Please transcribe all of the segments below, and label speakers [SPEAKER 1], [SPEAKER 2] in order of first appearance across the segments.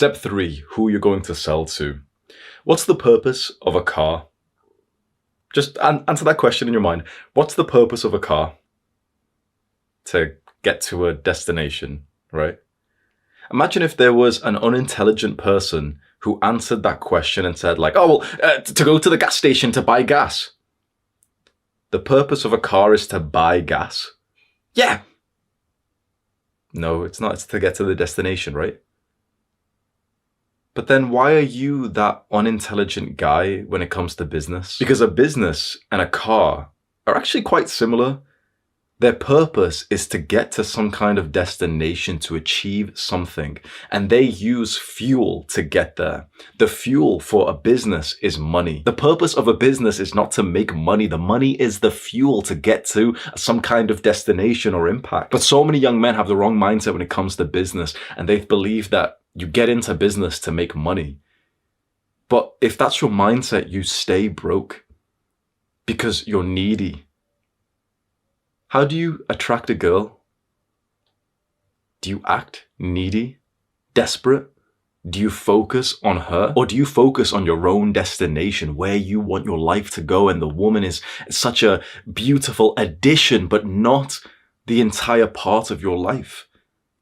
[SPEAKER 1] Step 3, who you're going to sell to. What's the purpose of a car? Just answer that question in your mind. What's the purpose of a car? To get to a destination, right? Imagine if there was an unintelligent person who answered that question and said like, oh, well, to go to the gas station to buy gas. The purpose of a car is to buy gas. Yeah. No, it's not. It's to get to the destination, right? But then why are you that unintelligent guy when it comes to business? Because a business and a car are actually quite similar. Their purpose is to get to some kind of destination to achieve something, and they use fuel to get there. The fuel for a business is money. The purpose of a business is not to make money. The money is the fuel to get to some kind of destination or impact. But so many young men have the wrong mindset when it comes to business, and they believe that you get into business to make money. But if that's your mindset, you stay broke because you're needy. How do you attract a girl? Do you act needy, desperate? Do you focus on her? Or do you focus on your own destination, where you want your life to go? And the woman is such a beautiful addition, but not the entire part of your life.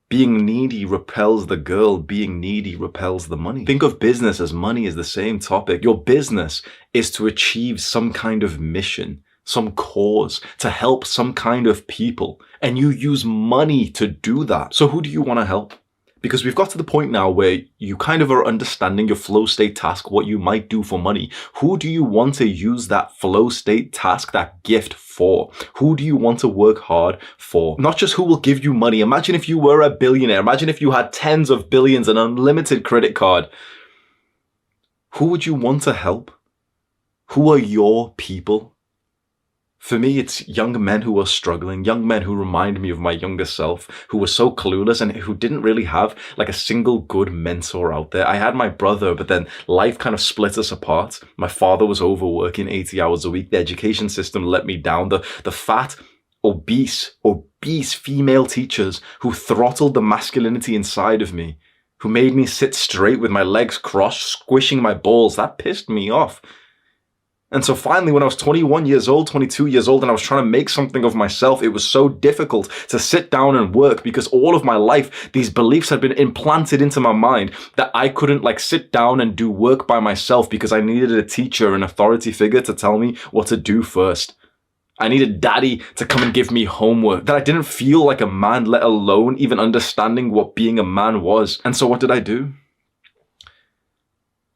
[SPEAKER 1] Being needy repels the girl. Being needy repels the money. Think of business as money is the same topic. Your business is to achieve some kind of mission, some cause, to help some kind of people. And you use money to do that. So who do you want to help? Because we've got to the point now where you kind of are understanding your flow state task, what you might do for money. Who do you want to use that flow state task, that gift for? Who do you want to work hard for? Not just who will give you money. Imagine if you were a billionaire. Imagine if you had tens of billions, an unlimited credit card. Who would you want to help? Who are your people? For me, it's young men who are struggling, young men who remind me of my younger self, who were so clueless and who didn't really have like a single good mentor out there. I had my brother, but then life kind of split us apart. My father was overworking 80 hours a week. The education system let me down. The fat, obese female teachers who throttled the masculinity inside of me, who made me sit straight with my legs crossed, squishing my balls, that pissed me off. And so finally, when I was 21 years old, 22 years old, and I was trying to make something of myself, it was so difficult to sit down and work because all of my life, these beliefs had been implanted into my mind that I couldn't like sit down and do work by myself because I needed a teacher, an authority figure to tell me what to do first. I needed daddy to come and give me homework, that I didn't feel like a man, let alone even understanding what being a man was. And so what did I do?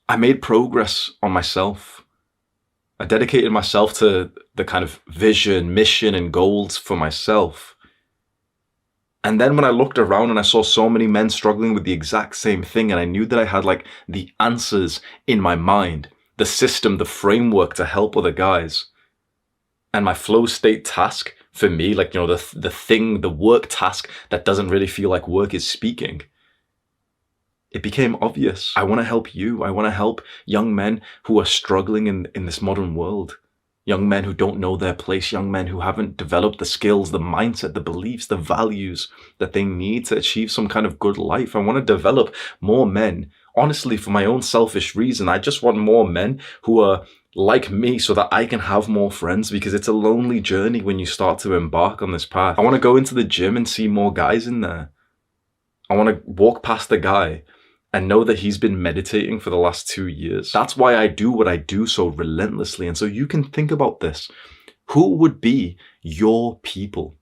[SPEAKER 1] I made progress on myself. I dedicated myself to the kind of vision, mission, and goals for myself. And then when I looked around and I saw so many men struggling with the exact same thing, and I knew that I had like the answers in my mind, the system, the framework to help other guys. And my flow state task for me, like, you know, the work task that doesn't really feel like work is speaking. It became obvious. I want to help you. I want to help young men who are struggling in this modern world. Young men who don't know their place. Young men who haven't developed the skills, the mindset, the beliefs, the values that they need to achieve some kind of good life. I want to develop more men. Honestly, for my own selfish reason, I just want more men who are like me so that I can have more friends, because it's a lonely journey when you start to embark on this path. I want to go into the gym and see more guys in there. I want to walk past the guy and know that he's been meditating for the last 2 years. That's why I do what I do so relentlessly. And so you can think about this. Who would be your people?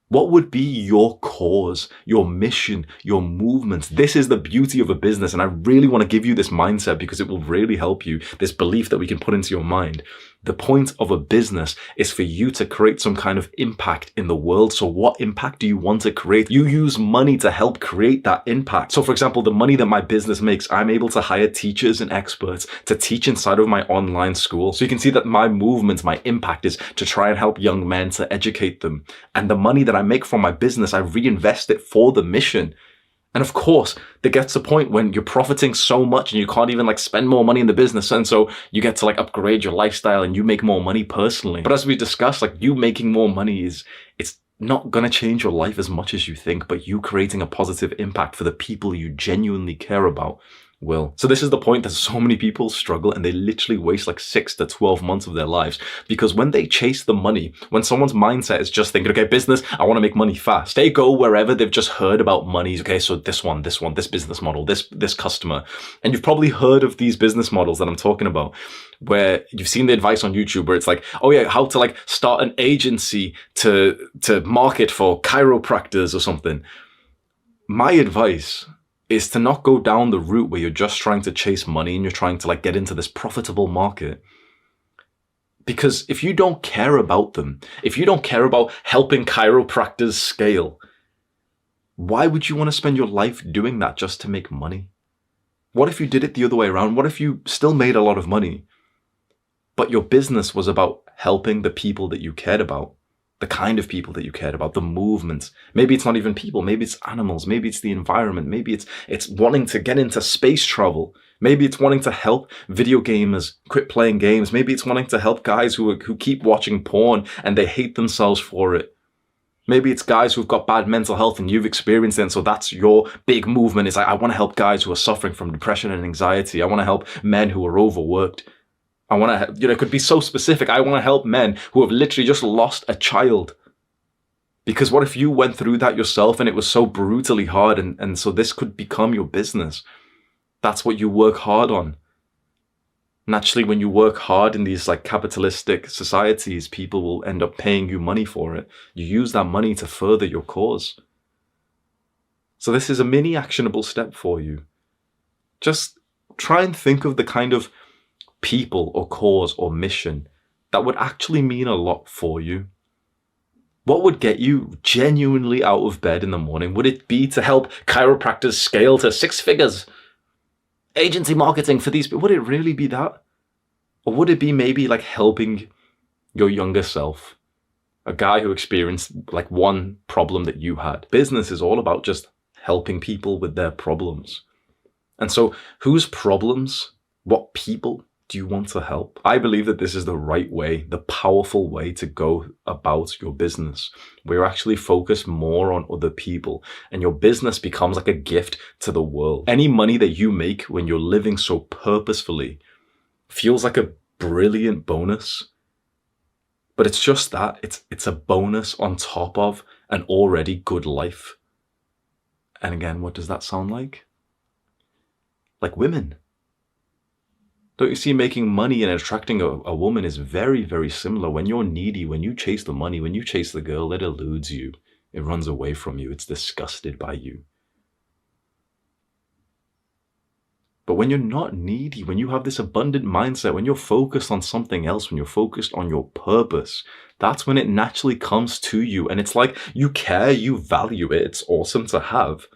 [SPEAKER 1] What would be your cause, your mission, your movement? This is the beauty of a business. And I really want to give you this mindset because it will really help you, this belief that we can put into your mind. The point of a business is for you to create some kind of impact in the world. So what impact do you want to create? You use money to help create that impact. So for example, the money that my business makes, I'm able to hire teachers and experts to teach inside of my online school. So you can see that my movement, my impact is to try and help young men, to educate them. And the money that I make from my business, I reinvest it for the mission. And of course, there gets a point when you're profiting so much and you can't even like spend more money in the business. And so you get to like upgrade your lifestyle and you make more money personally. But as we discussed, like you making more money it's not going to change your life as much as you think, but you creating a positive impact for the people you genuinely care about will. So this is the point that so many people struggle, and they literally waste like 6 to 12 months of their lives, because when they chase the money, when someone's mindset is just thinking, okay, business, I want to make money fast, they go wherever they've just heard about money. Okay, so this business model, this customer. And you've probably heard of these business models that I'm talking about, where you've seen the advice on YouTube where it's like, oh yeah, how to like start an agency to market for chiropractors or something. My advice is to not go down the route where you're just trying to chase money and you're trying to like get into this profitable market. Because if you don't care about them, if you don't care about helping chiropractors scale, why would you want to spend your life doing that just to make money? What if you did it the other way around? What if you still made a lot of money, but your business was about helping the people that you cared about? The kind of people that you cared about, the movements. Maybe it's not even people, maybe it's animals, maybe it's the environment, maybe it's wanting to get into space travel, maybe it's wanting to help video gamers quit playing games, maybe it's wanting to help guys who keep watching porn and they hate themselves for it. Maybe it's guys who've got bad mental health and you've experienced it, and so that's your big movement. It's like, I want to help guys who are suffering from depression and anxiety. I want to help men who are overworked. I want to, it could be so specific. I want to help men who have literally just lost a child. Because what if you went through that yourself and it was so brutally hard, and so this could become your business? That's what you work hard on. Naturally, when you work hard in these like capitalistic societies, people will end up paying you money for it. You use that money to further your cause. So this is a mini actionable step for you. Just try and think of the kind of people or cause or mission that would actually mean a lot for you. What would get you genuinely out of bed in the morning? Would it be to help chiropractors scale to 6 figures? Agency marketing for these people? Would it really be that? Or would it be maybe like helping your younger self? A guy who experienced like one problem that you had. Business is all about just helping people with their problems. And so whose problems, what people do you want to help? I believe that this is the right way, the powerful way to go about your business, where you actually focus more on other people and your business becomes like a gift to the world. Any money that you make when you're living so purposefully feels like a brilliant bonus, but it's just that. It's a bonus on top of an already good life. And again, what does that sound like? Like women. Don't you see, making money and attracting a woman is very, very similar. When you're needy, when you chase the money, when you chase the girl, it eludes you. It runs away from you. It's disgusted by you. But when you're not needy, when you have this abundant mindset, when you're focused on something else, when you're focused on your purpose, that's when it naturally comes to you. And it's like you care, you value it. It's awesome to have.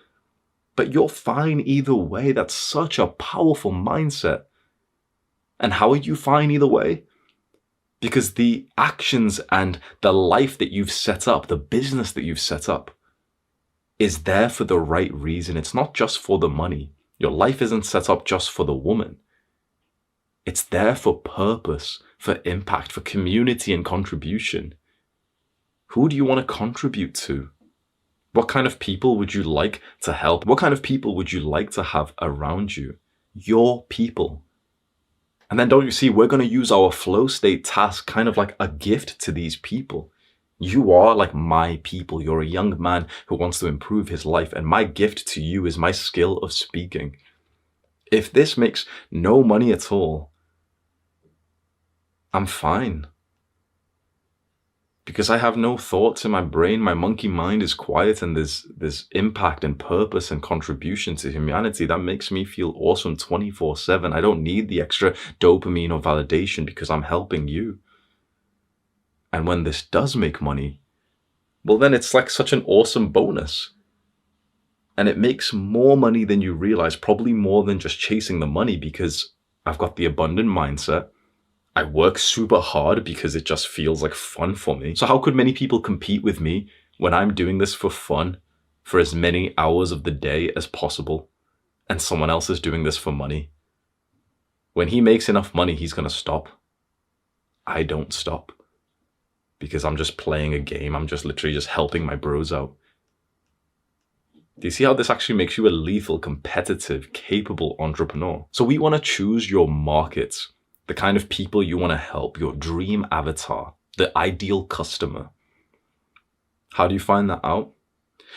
[SPEAKER 1] But you're fine either way. That's such a powerful mindset. And how are you fine either way? Because the actions and the life that you've set up, the business that you've set up, is there for the right reason. It's not just for the money. Your life isn't set up just for the woman. It's there for purpose, for impact, for community and contribution. Who do you want to contribute to? What kind of people would you like to help? What kind of people would you like to have around you? Your people. And then don't you see, we're going to use our flow state task kind of like a gift to these people. You are like my people. You're a young man who wants to improve his life. And my gift to you is my skill of speaking. If this makes no money at all, I'm fine. Because I have no thoughts in my brain. My monkey mind is quiet, and there's impact and purpose and contribution to humanity. That makes me feel awesome 24/7. I don't need the extra dopamine or validation because I'm helping you. And when this does make money, well, then it's like such an awesome bonus. And it makes more money than you realize, probably more than just chasing the money, because I've got the abundant mindset. I work super hard because it just feels like fun for me. So how could many people compete with me when I'm doing this for fun for as many hours of the day as possible, and someone else is doing this for money? When he makes enough money, he's going to stop. I don't stop because I'm just playing a game. I'm just literally just helping my bros out. Do you see how this actually makes you a lethal, competitive, capable entrepreneur? So we want to choose your markets, the kind of people you want to help, your dream avatar, the ideal customer. How do you find that out?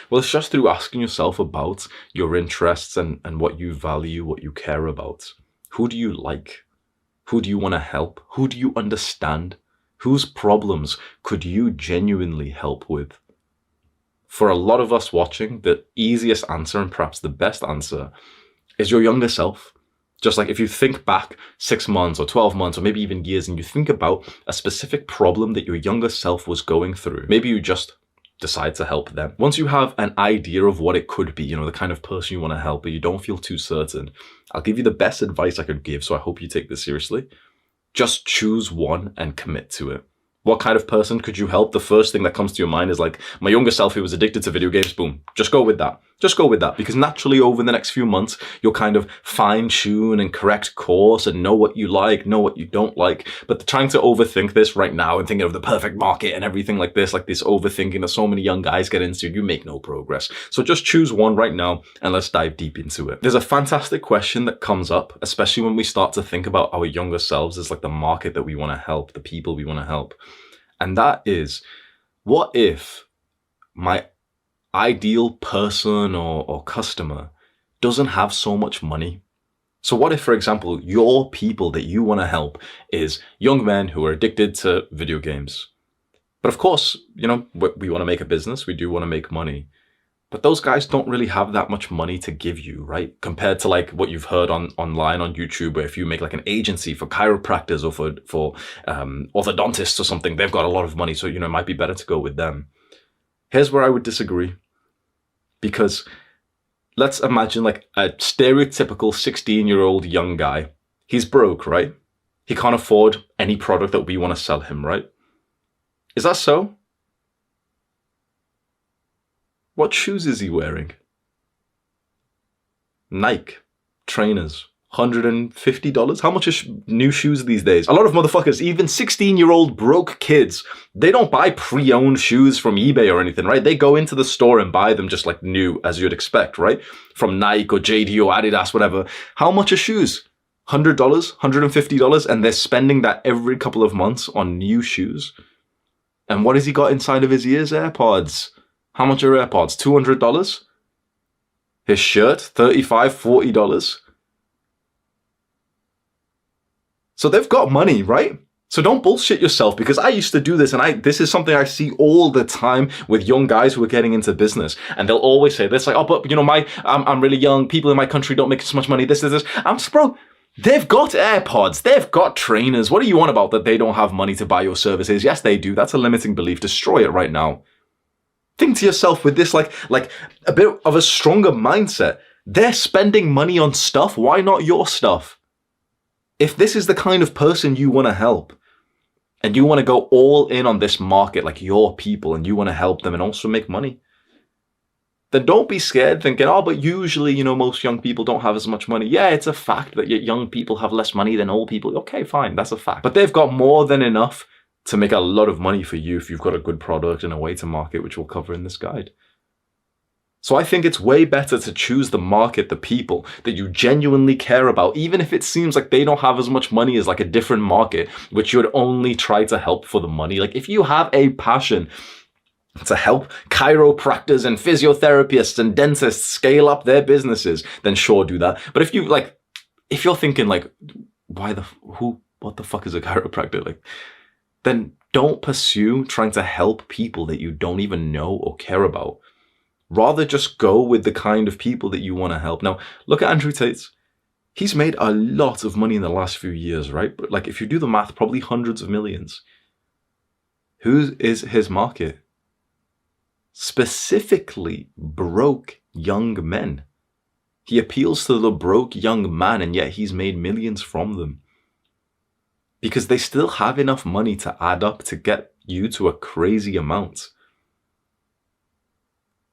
[SPEAKER 1] Well, it's just through asking yourself about your interests and what you value, what you care about. Who do you like? Who do you want to help? Who do you understand? Whose problems could you genuinely help with? For a lot of us watching, the easiest answer and perhaps the best answer is your younger self. Just like if you think back 6 months or 12 months or maybe even years and you think about a specific problem that your younger self was going through, maybe you just decide to help them. Once you have an idea of what it could be, the kind of person you want to help, but you don't feel too certain, I'll give you the best advice I could give, so I hope you take this seriously. Just choose one and commit to it. What kind of person could you help? The first thing that comes to your mind is like, my younger self who was addicted to video games, boom. Just go with that. Just go with that. Because naturally over the next few months, you'll kind of fine tune and correct course and know what you like, know what you don't like. But trying to overthink this right now and thinking of the perfect market and everything like this overthinking that so many young guys get into, you make no progress. So just choose one right now and let's dive deep into it. There's a fantastic question that comes up, especially when we start to think about our younger selves as like the market that we want to help, the people we want to help. And that is, what if my ideal person or customer doesn't have so much money? So what if, for example, your people that you want to help is young men who are addicted to video games? But of course, we want to make a business. We do want to make money. But those guys don't really have that much money to give you, right? Compared to like what you've heard online on YouTube, where if you make like an agency for chiropractors or for orthodontists or something, they've got a lot of money. So, it might be better to go with them. Here's where I would disagree. Because let's imagine like a stereotypical 16-year-old young guy. He's broke, right? He can't afford any product that we want to sell him, right? Is that so? What shoes is he wearing? Nike trainers, $150. How much are new shoes these days? A lot of motherfuckers, even 16-year-old broke kids, they don't buy pre-owned shoes from eBay or anything, right? They go into the store and buy them just like new, as you'd expect, right? From Nike or JD or Adidas, whatever. How much are shoes? $100, $150, and they're spending that every couple of months on new shoes. And what has he got inside of his ears? AirPods. How much are AirPods? $200? His shirt, $35, $40. So they've got money, right? So don't bullshit yourself, because I used to do this, and this is something I see all the time with young guys who are getting into business, and they'll always say this, like, oh, but I'm really young, people in my country don't make so much money, this. I'm just, bro, they've got AirPods, they've got trainers. What do you want about that they don't have money to buy your services? Yes, they do. That's a limiting belief. Destroy it right now. Think to yourself with this, like a bit of a stronger mindset. They're spending money on stuff. Why not your stuff? If this is the kind of person you want to help, and you want to go all in on this market, like your people, and you want to help them and also make money, then don't be scared thinking, oh, but usually, most young people don't have as much money. Yeah, it's a fact that young people have less money than old people. Okay, fine, that's a fact. But they've got more than enough to make a lot of money for you if you've got a good product and a way to market, which we'll cover in this guide. So I think it's way better to choose the market, the people that you genuinely care about, even if it seems like they don't have as much money as like a different market, which you would only try to help for the money. Like if you have a passion to help chiropractors and physiotherapists and dentists scale up their businesses, then sure, do that. But if you're thinking like, what the fuck is a chiropractor? Like, then don't pursue trying to help people that you don't even know or care about. Rather just go with the kind of people that you want to help. Now, look at Andrew Tate. He's made a lot of money in the last few years, right? But like if you do the math, probably hundreds of millions. Who is his market? Specifically broke young men. He appeals to the broke young man, and yet he's made millions from them. Because they still have enough money to add up to get you to a crazy amount.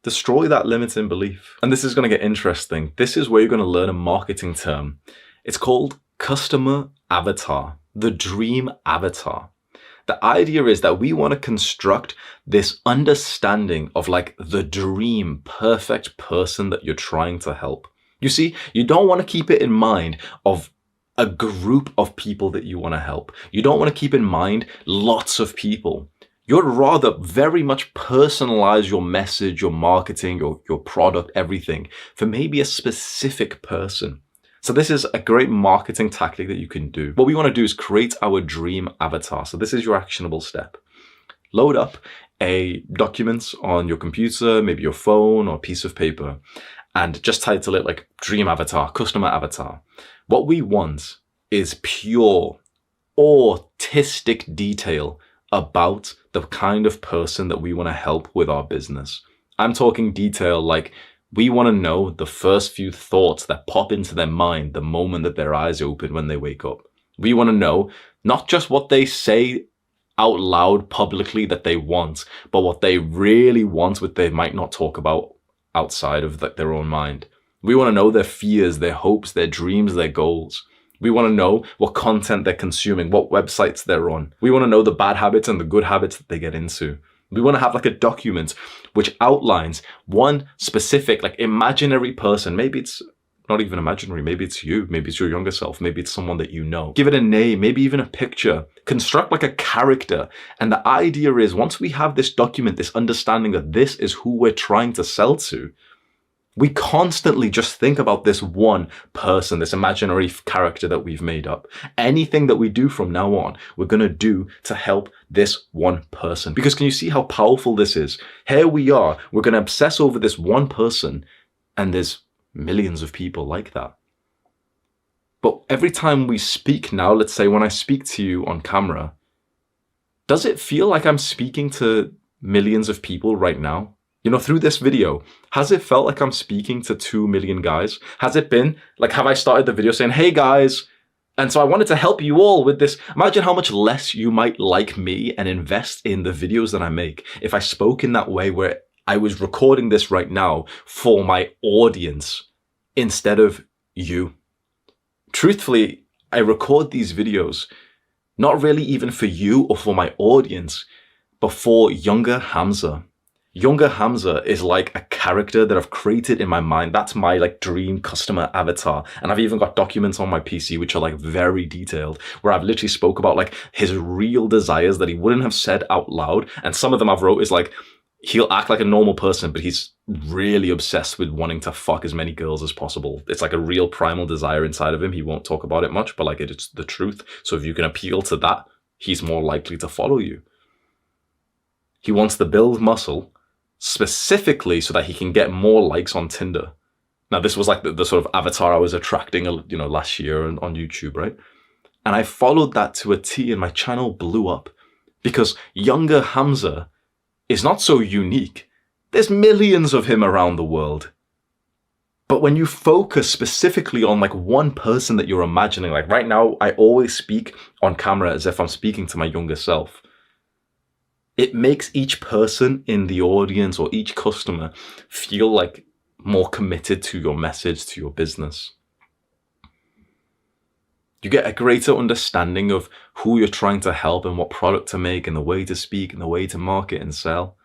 [SPEAKER 1] Destroy that limiting belief. And this is going to get interesting. This is where you're going to learn a marketing term. It's called customer avatar, the dream avatar. The idea is that we want to construct this understanding of like the dream perfect person that you're trying to help. You see, you don't want to keep it in mind of a group of people that you want to help. You don't want to keep in mind lots of people. You'd rather very much personalize your message, your marketing, your product, everything for maybe a specific person. So this is a great marketing tactic that you can do. What we want to do is create our dream avatar. So this is your actionable step. Load up a document on your computer, maybe your phone or a piece of paper, and just title it like dream avatar, customer avatar. What we want is pure, autistic detail about the kind of person that we want to help with our business. I'm talking detail like we want to know the first few thoughts that pop into their mind the moment that their eyes open when they wake up. We want to know not just what they say out loud publicly that they want, but what they really want, what they might not talk about outside of their own mind. We want to know their fears, their hopes, their dreams, their goals. We want to know what content they're consuming, what websites they're on. We want to know the bad habits and the good habits that they get into. We want to have like a document which outlines one specific, like imaginary person. Maybe it's not even imaginary. Maybe it's you. Maybe it's your younger self. Maybe it's someone that you know. Give it a name, maybe even a picture. Construct like a character. And the idea is once we have this document, this understanding that this is who we're trying to sell to, we constantly just think about this one person, this imaginary character that we've made up. Anything that we do from now on, we're going to do to help this one person. Because can you see how powerful this is? Here we are, we're going to obsess over this one person, and there's millions of people like that. But every time we speak now, let's say when I speak to you on camera, does it feel like I'm speaking to millions of people right now? You know, through this video, has it felt like I'm speaking to 2 million guys? Has it been like, have I started the video saying, hey guys, and so I wanted to help you all with this. Imagine how much less you might like me and invest in the videos that I make if I spoke in that way, where I was recording this right now for my audience instead of you. Truthfully, I record these videos not really even for you or for my audience, but for younger Hamza. Younger Hamza is like a character that I've created in my mind. That's my like dream customer avatar. And I've even got documents on my PC which are like very detailed, where I've literally spoke about like his real desires that he wouldn't have said out loud. And some of them I've wrote is like, he'll act like a normal person, but he's really obsessed with wanting to fuck as many girls as possible. It's like a real primal desire inside of him. He won't talk about it much, but like it's the truth. So if you can appeal to that, he's more likely to follow you. He wants to build muscle specifically so that he can get more likes on Tinder. Now, this was like the sort of avatar I was attracting, you know, last year on YouTube, right? And I followed that to a T, and my channel blew up because younger Hamza is not so unique. There's millions of him around the world. But when you focus specifically on like one person that you're imagining, like right now, I always speak on camera as if I'm speaking to my younger self. It makes each person in the audience or each customer feel like more committed to your message, to your business. You get a greater understanding of who you're trying to help and what product to make and the way to speak and the way to market and sell.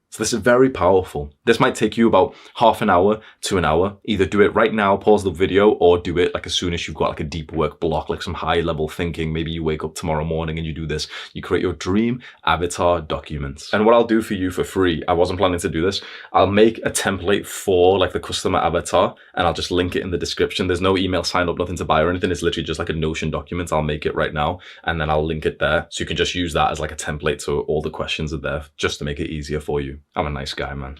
[SPEAKER 1] So this is very powerful. This might take you about half an hour to an hour. Either do it right now, pause the video, or do it like as soon as you've got like a deep work block, like some high level thinking. Maybe you wake up tomorrow morning and you do this. You create your dream avatar documents. And what I'll do for you for free, I wasn't planning to do this. I'll make a template for like the customer avatar and I'll just link it in the description. There's no email sign up, nothing to buy or anything. It's literally just like a Notion document. I'll make it right now and then I'll link it there. So you can just use that as like a template. So all the questions are there just to make it easier for you. I'm a nice guy, man.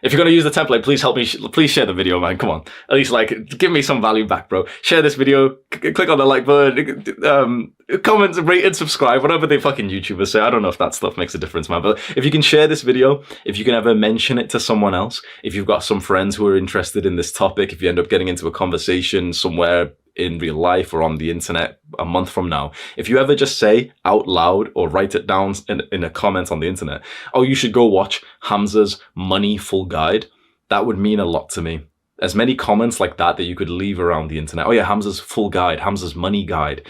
[SPEAKER 1] If you're going to use the template, please help me. Please share the video, man. Come on. At least like give me some value back, bro. Share this video. Click on the like button. Comment, rate, and subscribe. Whatever the fucking YouTubers say. I don't know if that stuff makes a difference, man. But if you can share this video, if you can ever mention it to someone else, if you've got some friends who are interested in this topic, if you end up getting into a conversation somewhere in real life or on the internet a month from now, if you ever just say out loud or write it down in a comment on the internet, oh, you should go watch Hamza's Money Full Guide, that would mean a lot to me. As many comments like that you could leave around the internet. Oh yeah, Hamza's Full Guide, Hamza's Money Guide.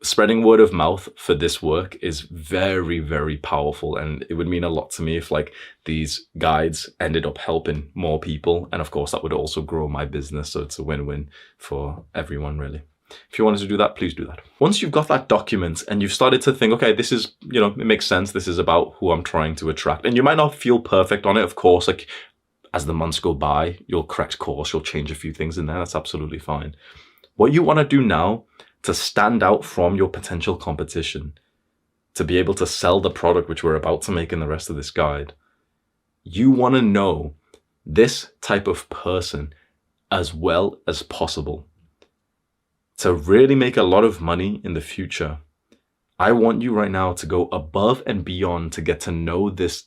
[SPEAKER 1] Spreading word of mouth for this work is very, very powerful, and it would mean a lot to me if like these guides ended up helping more people, and of course that would also grow my business, so it's a win-win for everyone really. If you wanted to do that, please do that. Once you've got that document and you've started to think, okay, this is, you know, it makes sense, this is about who I'm trying to attract, and you might not feel perfect on it, of course, like as the months go by, you'll correct course, you'll change a few things in there, that's absolutely fine. What you want to do now to stand out from your potential competition, to be able to sell the product which we're about to make in the rest of this guide, you want to know this type of person as well as possible. To really make a lot of money in the future, I want you right now to go above and beyond to get to know this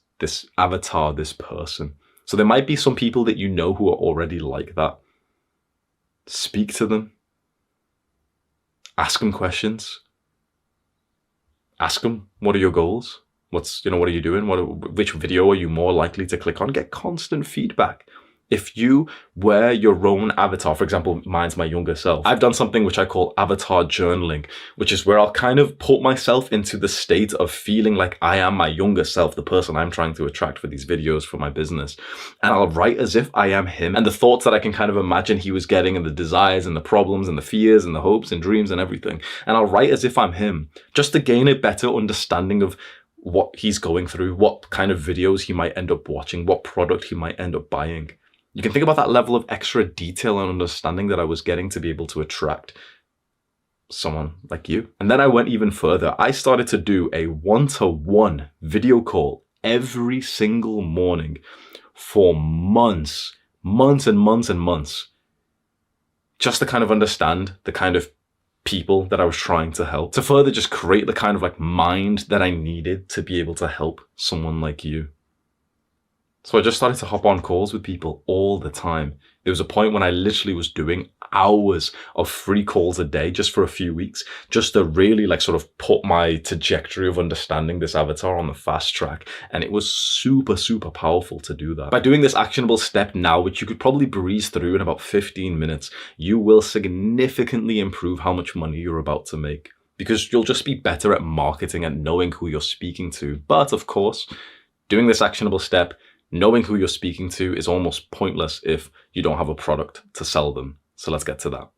[SPEAKER 1] avatar, this person. So there might be some people that you know who are already like that. Speak to them. Ask them questions. Ask them, what are your goals? What are you doing? Which video are you more likely to click on? Get constant feedback. If you were your own avatar, for example, mine's my younger self, I've done something which I call avatar journaling, which is where I'll kind of put myself into the state of feeling like I am my younger self, the person I'm trying to attract for these videos for my business. And I'll write as if I am him, and the thoughts that I can kind of imagine he was getting, and the desires and the problems and the fears and the hopes and dreams and everything. And I'll write as if I'm him, just to gain a better understanding of what he's going through, what kind of videos he might end up watching, what product he might end up buying. You can think about that level of extra detail and understanding that I was getting to be able to attract someone like you. And then I went even further. I started to do a one-to-one video call every single morning for months and months, just to kind of understand the kind of people that I was trying to help, to further just create the kind of like mind that I needed to be able to help someone like you. So I just started to hop on calls with people all the time. There was a point when I literally was doing hours of free calls a day just for a few weeks, just to really like sort of put my trajectory of understanding this avatar on the fast track. And it was super, super powerful to do that. By doing this actionable step now, which you could probably breeze through in about 15 minutes, you will significantly improve how much money you're about to make, because you'll just be better at marketing and knowing who you're speaking to. But of course, doing this actionable step, knowing who you're speaking to, is almost pointless if you don't have a product to sell them. So let's get to that.